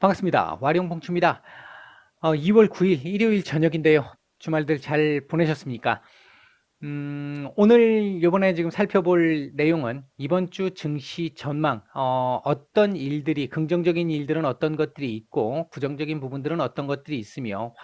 반갑습니다. 와룡봉추입니다. 2월 9일 일요일 저녁인데요. 주말들 잘 보내셨습니까? 오늘 요번에 지금 살펴볼 내용은 이번 주 증시 전망, 어떤 일들이, 긍정적인 일들은 어떤 것들이 있고, 부정적인 부분들은 어떤 것들이 있으며,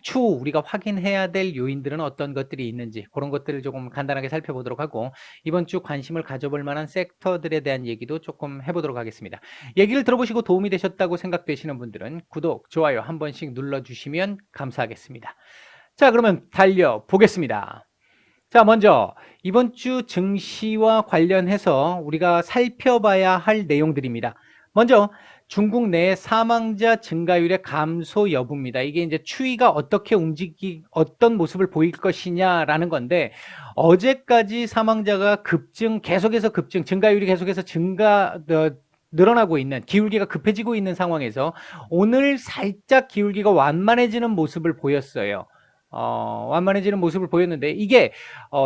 추후 우리가 확인해야 될 요인들은 어떤 것들이 있는지, 그런 것들을 조금 간단하게 살펴보도록 하고, 이번 주 관심을 가져볼 만한 섹터들에 대한 얘기도 조금 해보도록 하겠습니다. 얘기를 들어보시고 도움이 되셨다고 생각되시는 분들은 구독, 좋아요 한 번씩 눌러주시면 감사하겠습니다. 자, 그러면 달려보겠습니다. 자, 먼저 이번 주 증시와 관련해서 우리가 살펴봐야 할 내용들입니다. 먼저 중국 내 사망자 증가율의 감소 여부입니다. 이게 이제 추이가 어떤 모습을 보일 것이냐라는 건데, 어제까지 사망자가 계속해서 증가율이 계속해서 늘어나고 있는, 기울기가 급해지고 있는 상황에서 오늘 살짝 기울기가 완만해지는 모습을 보였어요. 완만해지는 모습을 보였는데, 이게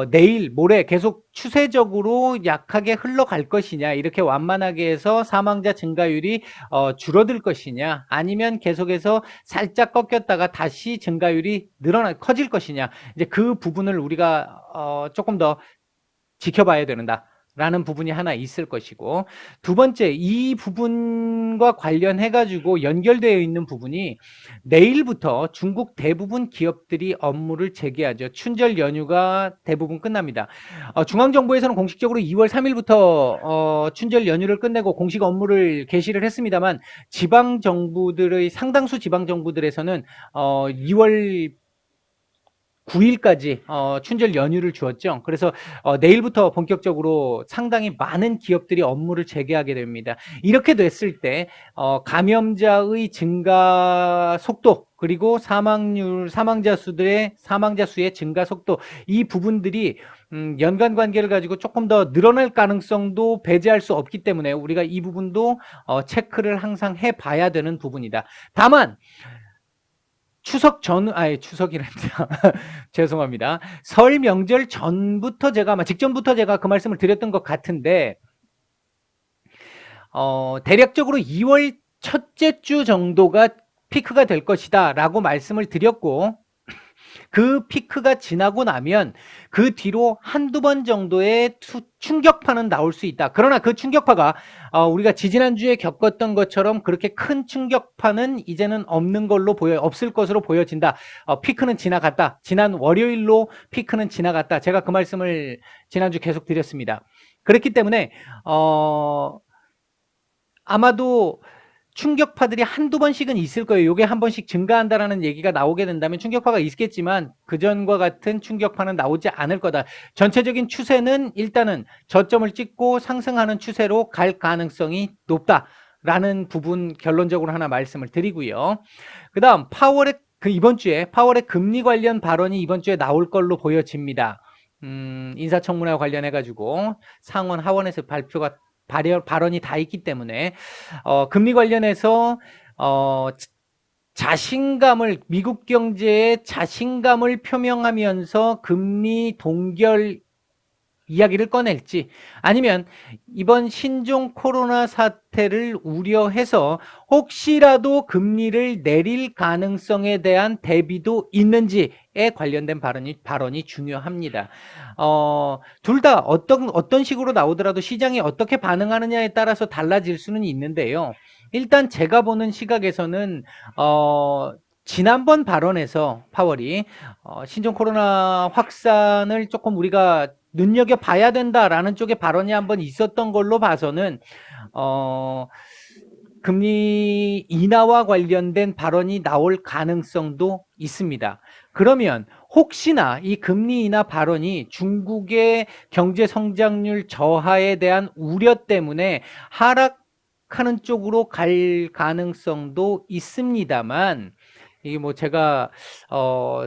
내일 모레 계속 추세적으로 약하게 흘러갈 것이냐, 이렇게 완만하게 해서 사망자 증가율이 줄어들 것이냐, 아니면 계속해서 살짝 꺾였다가 다시 증가율이 커질 것이냐, 이제 그 부분을 우리가 조금 더 지켜봐야 된다 라는 부분이 하나 있을 것이고, 두 번째, 이 부분과 관련해 가지고 연결되어 있는 부분이, 내일부터 중국 대부분 기업들이 업무를 재개하죠. 춘절 연휴가 대부분 끝납니다. 중앙정부에서는 공식적으로 2월 3일부터 춘절 연휴를 끝내고 공식 업무를 개시를 했습니다만, 상당수 지방정부들에서는 2월 9일까지 춘절 연휴를 주었죠. 그래서 내일부터 본격적으로 상당히 많은 기업들이 업무를 재개하게 됩니다. 이렇게 됐을 때 감염자의 증가 속도, 그리고 사망자 수의 증가 속도, 이 부분들이 연관 관계를 가지고 조금 더 늘어날 가능성도 배제할 수 없기 때문에 우리가 이 부분도 체크를 항상 해봐야 되는 부분이다. 다만 추석이란다. 죄송합니다. 설 명절 직전부터 제가 그 말씀을 드렸던 것 같은데, 대략적으로 2월 첫째 주 정도가 피크가 될 것이다 라고 말씀을 드렸고, 그 피크가 지나고 나면 그 뒤로 한두 번 정도의 충격파는 나올 수 있다. 그러나 그 충격파가 우리가 지지난주에 겪었던 것처럼 그렇게 큰 충격파는 이제는 없을 것으로 보여진다. 피크는 지나갔다. 지난 월요일로 피크는 지나갔다. 제가 그 말씀을 지난주 계속 드렸습니다. 그렇기 때문에 아마도 충격파들이 한두 번씩은 있을 거예요. 이게 한 번씩 증가한다라는 얘기가 나오게 된다면 충격파가 있겠지만, 그전과 같은 충격파는 나오지 않을 거다. 전체적인 추세는 일단은 저점을 찍고 상승하는 추세로 갈 가능성이 높다라는 부분 결론적으로 하나 말씀을 드리고요. 그 다음 이번 주에 파월의 금리 관련 발언이 이번 주에 나올 걸로 보여집니다. 인사청문회와 관련해가지고 상원 하원에서 발언이 다 있기 때문에 금리 관련해서 미국 경제에 자신감을 표명하면서 금리 동결 이야기를 꺼낼지, 아니면 이번 신종 코로나 사태를 우려해서 혹시라도 금리를 내릴 가능성에 대한 대비도 있는지에 관련된 발언이 중요합니다. 둘 다 어떤 식으로 나오더라도 시장이 어떻게 반응하느냐에 따라서 달라질 수는 있는데요. 일단 제가 보는 시각에서는 지난번 발언에서 파월이 신종 코로나 확산을 조금 우리가 눈여겨봐야 된다라는 쪽의 발언이 한번 있었던 걸로 봐서는 금리 인하와 관련된 발언이 나올 가능성도 있습니다. 그러면 혹시나 이 금리 인하 발언이 중국의 경제 성장률 저하에 대한 우려 때문에 하락하는 쪽으로 갈 가능성도 있습니다만, 이게 뭐 제가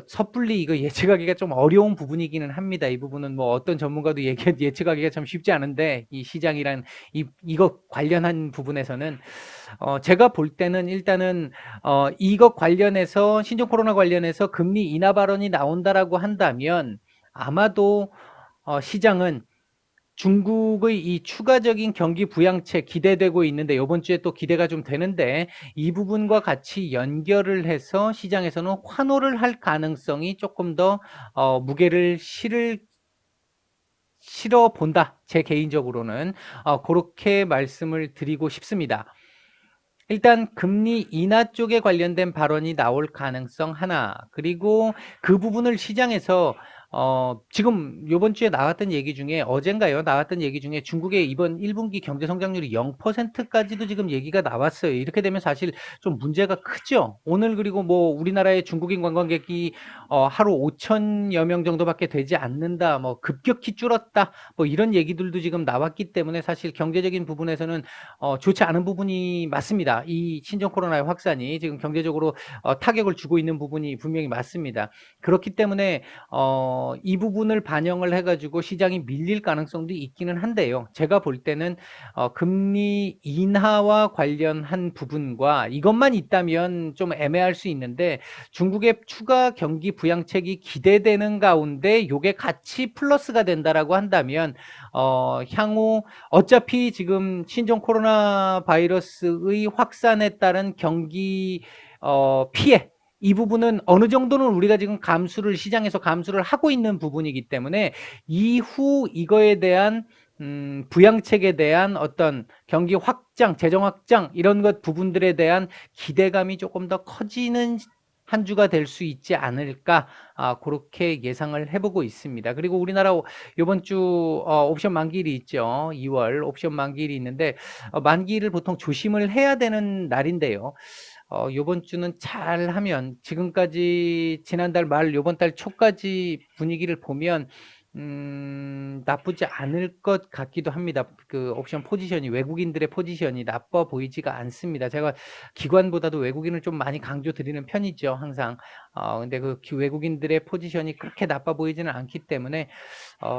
섣불리 이거 예측하기가 좀 어려운 부분이기는 합니다. 이 부분은 뭐 어떤 전문가도 예측하기가 참 쉽지 않은데, 이 시장이란 이것 관련한 부분에서는 제가 볼 때는 일단은 이것 관련해서, 신종 코로나 관련해서 금리 인하 발언이 나온다라고 한다면 아마도 시장은 중국의 이 추가적인 경기 부양책 기대되고 있는데 요번 주에 또 기대가 좀 되는데 이 부분과 같이 연결을 해서 시장에서는 환호를 할 가능성이 조금 더 무게를 실어 본다. 제 개인적으로는 그렇게 말씀을 드리고 싶습니다. 일단 금리 인하 쪽에 관련된 발언이 나올 가능성 하나, 그리고 그 부분을 시장에서 지금 요번 주에 나왔던 얘기 중에 어젠가요? 나왔던 얘기 중에 중국의 이번 1분기 경제 성장률이 0%까지도 지금 얘기가 나왔어요. 이렇게 되면 사실 좀 문제가 크죠. 오늘 그리고 뭐 우리나라의 중국인 관광객이 하루 5천여 명 정도밖에 되지 않는다. 뭐 급격히 줄었다. 뭐 이런 얘기들도 지금 나왔기 때문에 사실 경제적인 부분에서는 좋지 않은 부분이 맞습니다. 이 신종 코로나의 확산이 지금 경제적으로 타격을 주고 있는 부분이 분명히 맞습니다. 그렇기 때문에 이 부분을 반영을 해가지고 시장이 밀릴 가능성도 있기는 한데요. 제가 볼 때는 금리 인하와 관련한 부분과 이것만 있다면 좀 애매할 수 있는데 중국의 추가 경기 부양책이 기대되는 가운데 요게 같이 플러스가 된다라고 한다면 향후 어차피 지금 신종 코로나 바이러스의 확산에 따른 경기 피해 이 부분은 어느 정도는 우리가 지금 시장에서 감수를 하고 있는 부분이기 때문에 이후 이거에 대한 부양책에 대한 어떤 경기 확장, 재정 확장 이런 것 부분들에 대한 기대감이 조금 더 커지는 한 주가 될 수 있지 않을까 그렇게 예상을 해보고 있습니다. 그리고 우리나라 이번 주 옵션 만기일이 있죠. 2월 옵션 만기일이 있는데 만기일을 보통 조심을 해야 되는 날인데요. 요번 주는 잘하면 지금까지 지난달 말 요번 달 초까지 분위기를 보면 나쁘지 않을 것 같기도 합니다. 그 옵션 포지션이 외국인들의 포지션이 나빠 보이지가 않습니다. 제가 기관보다도 외국인을 좀 많이 강조드리는 편이죠, 항상. 근데 그 외국인들의 포지션이 그렇게 나빠 보이지는 않기 때문에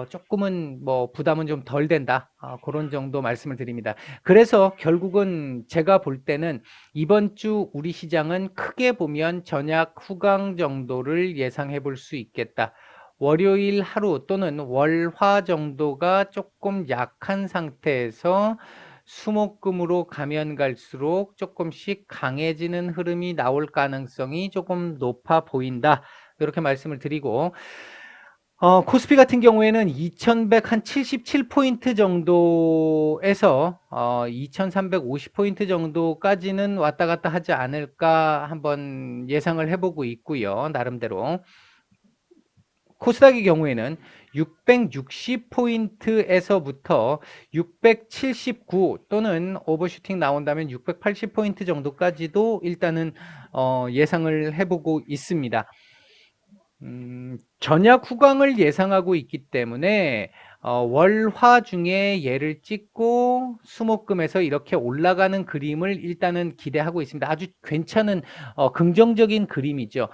조금은 뭐 부담은 좀 덜 된다. 그런 정도 말씀을 드립니다. 그래서 결국은 제가 볼 때는 이번 주 우리 시장은 크게 보면 전약 후강 정도를 예상해 볼 수 있겠다. 월요일 하루 또는 월화 정도가 조금 약한 상태에서 수목금으로 가면 갈수록 조금씩 강해지는 흐름이 나올 가능성이 조금 높아 보인다. 이렇게 말씀을 드리고 코스피 같은 경우에는 2177포인트 정도에서 2350포인트 정도까지는 왔다 갔다 하지 않을까 한번 예상을 해보고 있고요. 나름대로. 코스닥의 경우에는 660포인트에서부터 679 또는 오버슈팅 나온다면 680포인트 정도까지도 일단은 예상을 해보고 있습니다. 전약 후강을 예상하고 있기 때문에 월화 중에 얘를 찍고 수목금에서 이렇게 올라가는 그림을 일단은 기대하고 있습니다. 아주 괜찮은 긍정적인 그림이죠.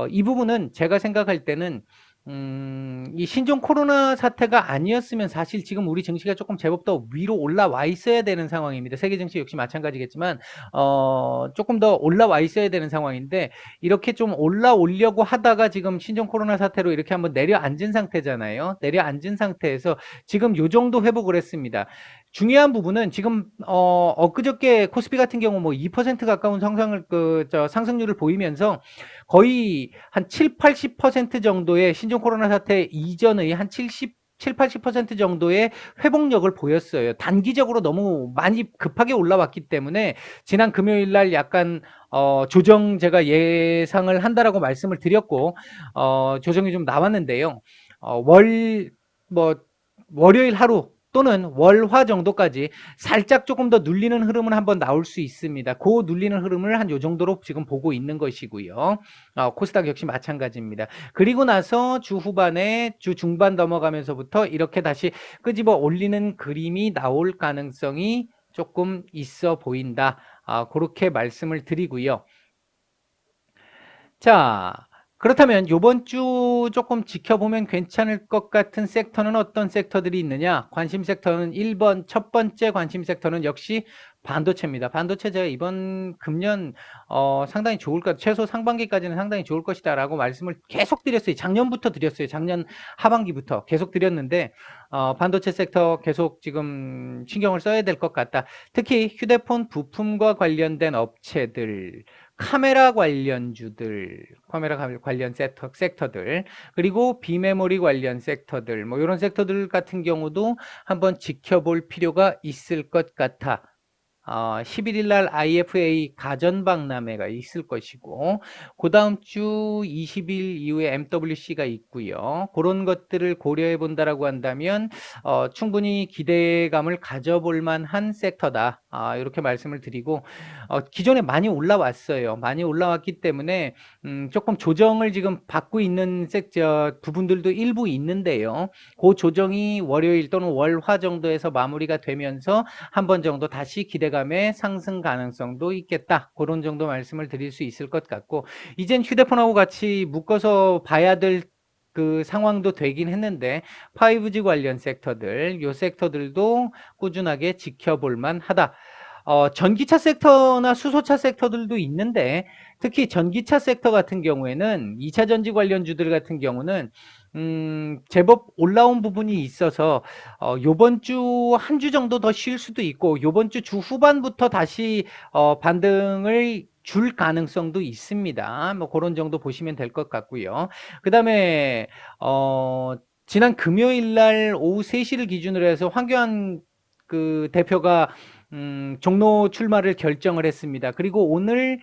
이 부분은 제가 생각할 때는 이 신종 코로나 사태가 아니었으면 사실 지금 우리 증시가 조금 제법 더 위로 올라와 있어야 되는 상황입니다. 세계 증시 역시 마찬가지겠지만 조금 더 올라와 있어야 되는 상황인데 이렇게 좀 올라오려고 하다가 지금 신종 코로나 사태로 이렇게 한번 내려앉은 상태잖아요. 내려앉은 상태에서 지금 요 정도 회복을 했습니다. 중요한 부분은 지금 엊그저께 코스피 같은 경우 뭐 2% 가까운 상승률을 보이면서 거의 한 7, 80% 정도의 신종 코로나 사태 이전의 한 80% 정도의 회복력을 보였어요. 단기적으로 너무 많이 급하게 올라왔기 때문에 지난 금요일 날 약간 조정 제가 예상을 한다라고 말씀을 드렸고 조정이 좀 나왔는데요. 월요일 하루 또는 월화 정도까지 살짝 조금 더 눌리는 흐름은 한번 나올 수 있습니다. 그 눌리는 흐름을 한 요 정도로 지금 보고 있는 것이고요. 코스닥 역시 마찬가지입니다. 그리고 나서 주 후반에 주 중반 넘어가면서부터 이렇게 다시 끄집어 올리는 그림이 나올 가능성이 조금 있어 보인다. 그렇게 말씀을 드리고요. 자, 그렇다면 요번 주 조금 지켜보면 괜찮을 것 같은 섹터는 어떤 섹터들이 있느냐? 관심 섹터는 1번, 첫 번째 관심 섹터는 역시 반도체입니다. 반도체 제가 이번 금년 상당히 좋을 것, 최소 상반기까지는 상당히 좋을 것이다라고 말씀을 계속 드렸어요. 작년부터 드렸어요. 작년 하반기부터 계속 드렸는데 반도체 섹터 계속 지금 신경을 써야 될 것 같다. 특히 휴대폰 부품과 관련된 업체들, 카메라 관련주들, 카메라 관련 섹터들, 그리고 비메모리 관련 섹터들, 뭐 이런 섹터들 같은 경우도 한번 지켜볼 필요가 있을 것 같아. 11일 날 IFA 가전박람회가 있을 것이고, 그 다음 주 20일 이후에 MWC가 있고요. 그런 것들을 고려해 본다라고 한다면 충분히 기대감을 가져볼 만한 섹터다. 이렇게 말씀을 드리고, 기존에 많이 올라왔어요. 많이 올라왔기 때문에 조금 조정을 지금 받고 있는 부분들도 일부 있는데요. 그 조정이 월요일 또는 월화 정도에서 마무리가 되면서 한 번 정도 다시 기대감의 상승 가능성도 있겠다. 그런 정도 말씀을 드릴 수 있을 것 같고, 이젠 휴대폰하고 같이 묶어서 봐야 될 그 상황도 되긴 했는데 5G 관련 섹터들, 요 섹터들도 꾸준하게 지켜볼 만하다. 전기차 섹터나 수소차 섹터들도 있는데 특히 전기차 섹터 같은 경우에는 2차 전지 관련주들 같은 경우는 제법 올라온 부분이 있어서 요번 주 한 주 정도 더 쉴 수도 있고 요번 주 후반부터 다시 반등을 줄 가능성도 있습니다. 뭐 그런 정도 보시면 될 것 같고요. 그다음에 지난 금요일 날 오후 3시를 기준으로 해서 황교안 그 대표가 종로 출마를 결정을 했습니다. 그리고 오늘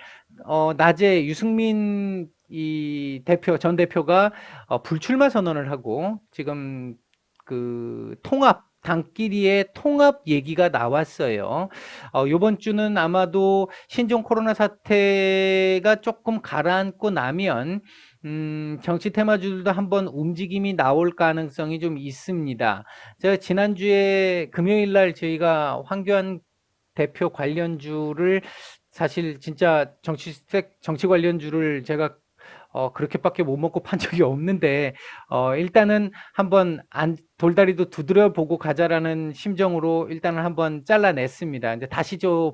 낮에 유승민 전 대표가 불출마 선언을 하고 지금 그 당끼리의 통합 얘기가 나왔어요. 이번 주는 아마도 신종 코로나 사태가 조금 가라앉고 나면 정치 테마주들도 한번 움직임이 나올 가능성이 좀 있습니다. 제가 지난주에 금요일 날 저희가 황교안 대표 관련주를 사실 진짜 정치 관련주를 제가 그렇게밖에 못 먹고 판 적이 없는데 일단은 한번 돌다리도 두드려 보고 가자라는 심정으로 일단은 한번 잘라냈습니다. 이제 다시 좀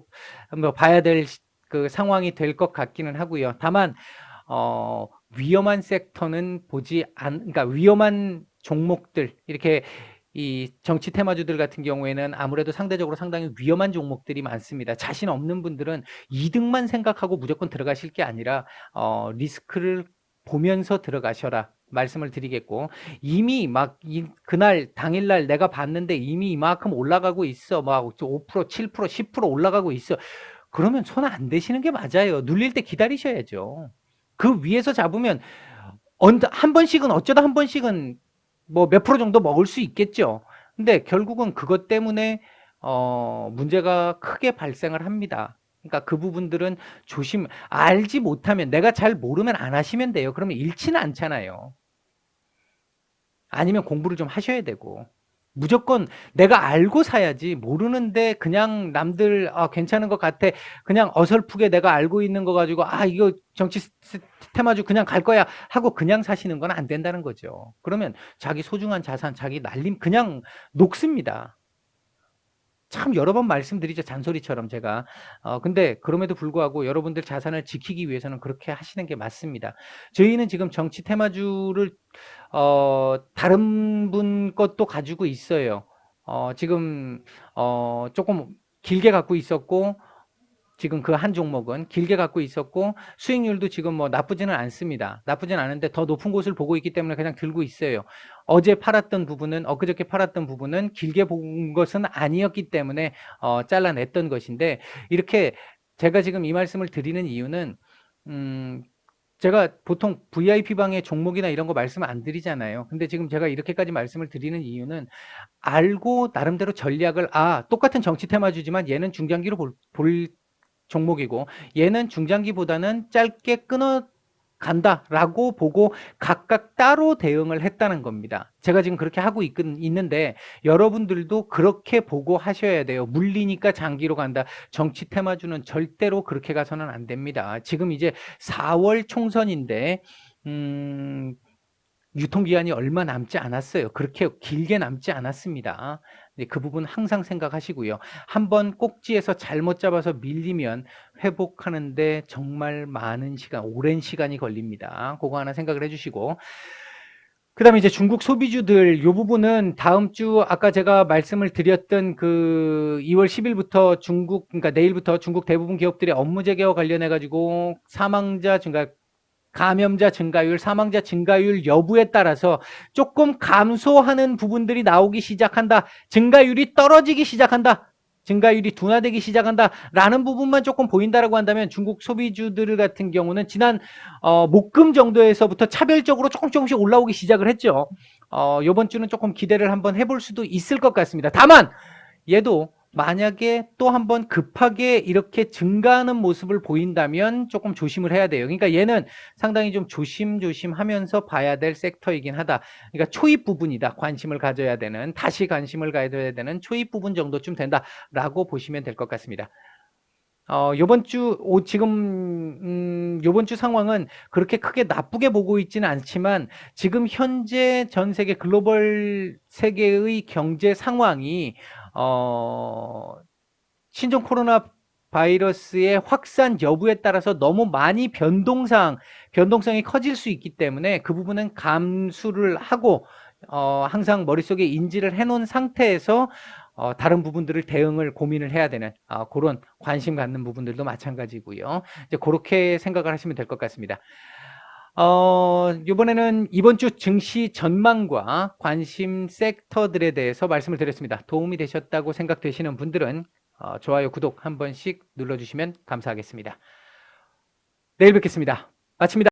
한번 봐야 될 그 상황이 될 것 같기는 하고요. 다만 위험한 섹터는 그러니까 위험한 종목들 이렇게 이 정치 테마주들 같은 경우에는 아무래도 상대적으로 상당히 위험한 종목들이 많습니다. 자신 없는 분들은 이득만 생각하고 무조건 들어가실 게 아니라 리스크를 보면서 들어가셔라 말씀을 드리겠고, 이미 막 그날 당일날 내가 봤는데 이미 이만큼 올라가고 있어, 막 5%, 7%, 10% 올라가고 있어. 그러면 손 안 대시는 게 맞아요. 눌릴 때 기다리셔야죠. 그 위에서 잡으면 한 번씩은 어쩌다 한 번씩은 뭐 몇 프로 정도 먹을 수 있겠죠. 근데 결국은 그것 때문에 문제가 크게 발생을 합니다. 그러니까 그 부분들은 알지 못하면, 내가 잘 모르면 안 하시면 돼요. 그러면 잃지는 않잖아요. 아니면 공부를 좀 하셔야 되고. 무조건 내가 알고 사야지, 모르는데 그냥 남들 괜찮은 것 같아, 그냥 어설프게 내가 알고 있는 거 가지고 이거 정치 테마주 그냥 갈 거야 하고 그냥 사시는 건 안 된다는 거죠. 그러면 자기 소중한 자산, 자기 날림 그냥 녹습니다. 참 여러 번 말씀드리죠, 잔소리처럼 제가. 근데 그럼에도 불구하고 여러분들 자산을 지키기 위해서는 그렇게 하시는 게 맞습니다. 저희는 지금 정치 테마주를 다른 분 것도 가지고 있어요. 지금 조금 길게 갖고 있었고, 지금 그 한 종목은 길게 갖고 있었고 수익률도 지금 뭐 나쁘지는 않습니다. 나쁘진 않은데 더 높은 곳을 보고 있기 때문에 그냥 들고 있어요. 엊그저께 팔았던 부분은 길게 본 것은 아니었기 때문에 잘라냈던 것인데, 이렇게 제가 지금 이 말씀을 드리는 이유는 제가 보통 VIP 방의 종목이나 이런 거 말씀을 안 드리잖아요. 근데 지금 제가 이렇게까지 말씀을 드리는 이유는 알고 나름대로 전략을 똑같은 정치 테마주지만 얘는 중장기로 볼 종목이고 얘는 중장기보다는 짧게 끊어 간다라고 보고 각각 따로 대응을 했다는 겁니다. 제가 지금 그렇게 하고 있는데 여러분들도 그렇게 보고 하셔야 돼요. 물리니까 장기로 간다. 정치 테마주는 절대로 그렇게 가서는 안 됩니다. 지금 이제 4월 총선인데 유통기한이 얼마 남지 않았어요. 그렇게 길게 남지 않았습니다. 그 부분 항상 생각하시고요. 한번 꼭지에서 잘못 잡아서 밀리면 회복하는데 정말 많은 시간, 오랜 시간이 걸립니다. 그거 하나 생각을 해주시고, 그 다음에 이제 중국 소비주들, 요 부분은 다음 주, 아까 제가 말씀을 드렸던 그 2월 10일부터 중국, 그러니까 내일부터 중국 대부분 기업들의 업무 재개와 관련해가지고 사망자 증가, 감염자 증가율, 사망자 증가율 여부에 따라서 조금 감소하는 부분들이 나오기 시작한다. 증가율이 떨어지기 시작한다. 증가율이 둔화되기 시작한다라는 부분만 조금 보인다라고 한다면 중국 소비주들 같은 경우는 지난 목금 정도에서부터 차별적으로 조금씩 올라오기 시작을 했죠. 이번 주는 조금 기대를 한번 해볼 수도 있을 것 같습니다. 다만 얘도 만약에 또 한번 급하게 이렇게 증가하는 모습을 보인다면 조금 조심을 해야 돼요. 그러니까 얘는 상당히 좀 조심조심 하면서 봐야 될 섹터이긴 하다. 그러니까 초입 부분이다. 관심을 가져야 되는, 다시 관심을 가져야 되는 초입 부분 정도쯤 된다라고 보시면 될 것 같습니다. 요번 주, 요번 주 상황은 그렇게 크게 나쁘게 보고 있지는 않지만 지금 현재 전 세계 글로벌 세계의 경제 상황이, 신종 코로나 바이러스의 확산 여부에 따라서 너무 많이 변동성이 커질 수 있기 때문에 그 부분은 감수를 하고, 항상 머릿속에 인지를 해놓은 상태에서 다른 부분들을 대응을 고민을 해야 되는 그런 관심 갖는 부분들도 마찬가지고요. 이제 그렇게 생각을 하시면 될 것 같습니다. 이번에는 이번 주 증시 전망과 관심 섹터들에 대해서 말씀을 드렸습니다. 도움이 되셨다고 생각되시는 분들은 좋아요, 구독 한 번씩 눌러주시면 감사하겠습니다. 내일 뵙겠습니다. 마칩니다.